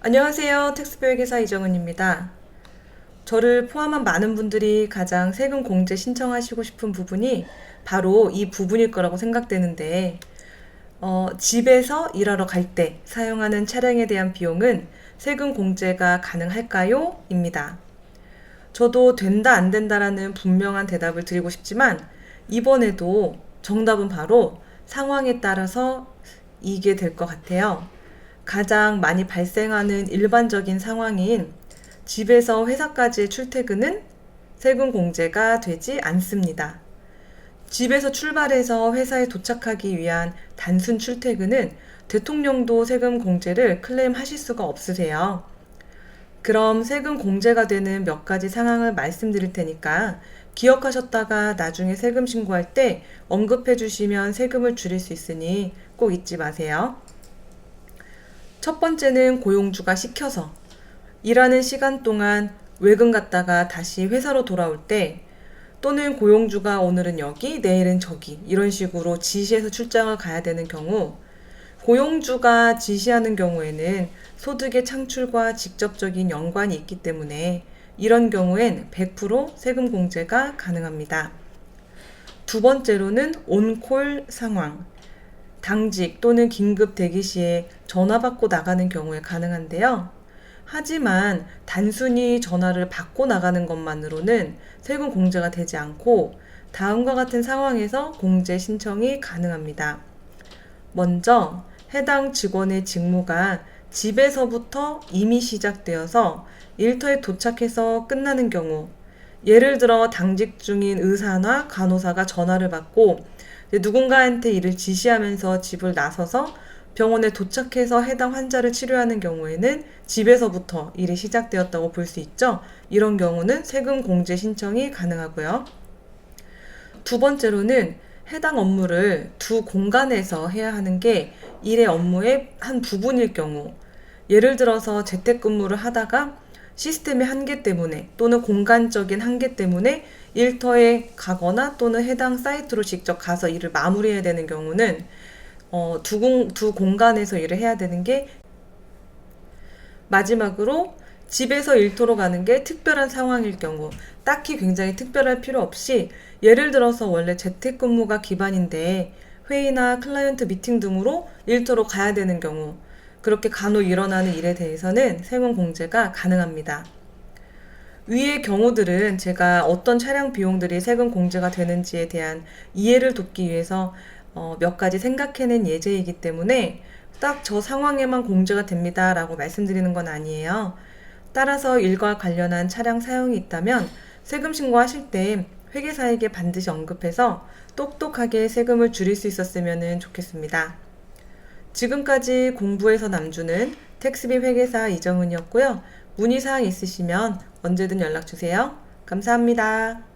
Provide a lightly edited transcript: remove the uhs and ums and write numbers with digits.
안녕하세요. 텍스별계사 이정은입니다. 저를 포함한 많은 분들이 가장 세금 공제 신청하시고 싶은 부분이 바로 이 부분일 거라고 생각되는데, 집에서 일하러 갈 때 사용하는 차량에 대한 비용은 세금 공제가 가능할까요? 입니다. 저도 된다 안 된다라는 분명한 대답을 드리고 싶지만 이번에도 정답은 바로 상황에 따라서 이게 될 것 같아요. 가장 많이 발생하는 일반적인 상황인 집에서 회사까지의 출퇴근은 세금 공제가 되지 않습니다. 집에서 출발해서 회사에 도착하기 위한 단순 출퇴근은 대통령도 세금 공제를 클레임하실 수가 없으세요. 그럼 세금 공제가 되는 몇 가지 상황을 말씀드릴 테니까 기억하셨다가 나중에 세금 신고할 때 언급해 주시면 세금을 줄일 수 있으니 꼭 잊지 마세요. 첫 번째는 고용주가 시켜서 일하는 시간 동안 외근 갔다가 다시 회사로 돌아올 때, 또는 고용주가 오늘은 여기, 내일은 저기 이런 식으로 지시해서 출장을 가야 되는 경우, 고용주가 지시하는 경우에는 소득의 창출과 직접적인 연관이 있기 때문에 이런 경우엔 100% 세금 공제가 가능합니다. 두 번째로는 온콜 상황. 당직 또는 긴급 대기 시에 전화 받고 나가는 경우에 가능한데요. 하지만 단순히 전화를 받고 나가는 것만으로는 세금 공제가 되지 않고 다음과 같은 상황에서 공제 신청이 가능합니다. 먼저 해당 직원의 직무가 집에서부터 이미 시작되어서 일터에 도착해서 끝나는 경우, 예를 들어 당직 중인 의사나 간호사가 전화를 받고 누군가한테 일을 지시하면서 집을 나서서 병원에 도착해서 해당 환자를 치료하는 경우에는 집에서부터 일이 시작되었다고 볼 수 있죠. 이런 경우는 세금 공제 신청이 가능하고요. 두 번째로는 해당 업무를 두 공간에서 해야 하는 게 일의 업무의 한 부분일 경우, 예를 들어서 재택근무를 하다가 시스템의 한계 때문에 또는 공간적인 한계 때문에 일터에 가거나 또는 해당 사이트로 직접 가서 일을 마무리해야 되는 경우는 두 공간에서 일을 해야 되는 게, 마지막으로 집에서 일터로 가는 게 특별한 상황일 경우, 딱히 굉장히 특별할 필요 없이 예를 들어서 원래 재택근무가 기반인데 회의나 클라이언트 미팅 등으로 일터로 가야 되는 경우, 그렇게 간혹 일어나는 일에 대해서는 세금 공제가 가능합니다. 위의 경우들은 제가 어떤 차량 비용들이 세금 공제가 되는지에 대한 이해를 돕기 위해서 몇 가지 생각해낸 예제이기 때문에 딱 저 상황에만 공제가 됩니다 라고 말씀드리는 건 아니에요. 따라서 일과 관련한 차량 사용이 있다면 세금 신고하실 때 회계사에게 반드시 언급해서 똑똑하게 세금을 줄일 수 있었으면 좋겠습니다. 지금까지 공부해서 남주는 텍스비 회계사 이정은이었고요. 문의사항 있으시면 언제든 연락주세요. 감사합니다.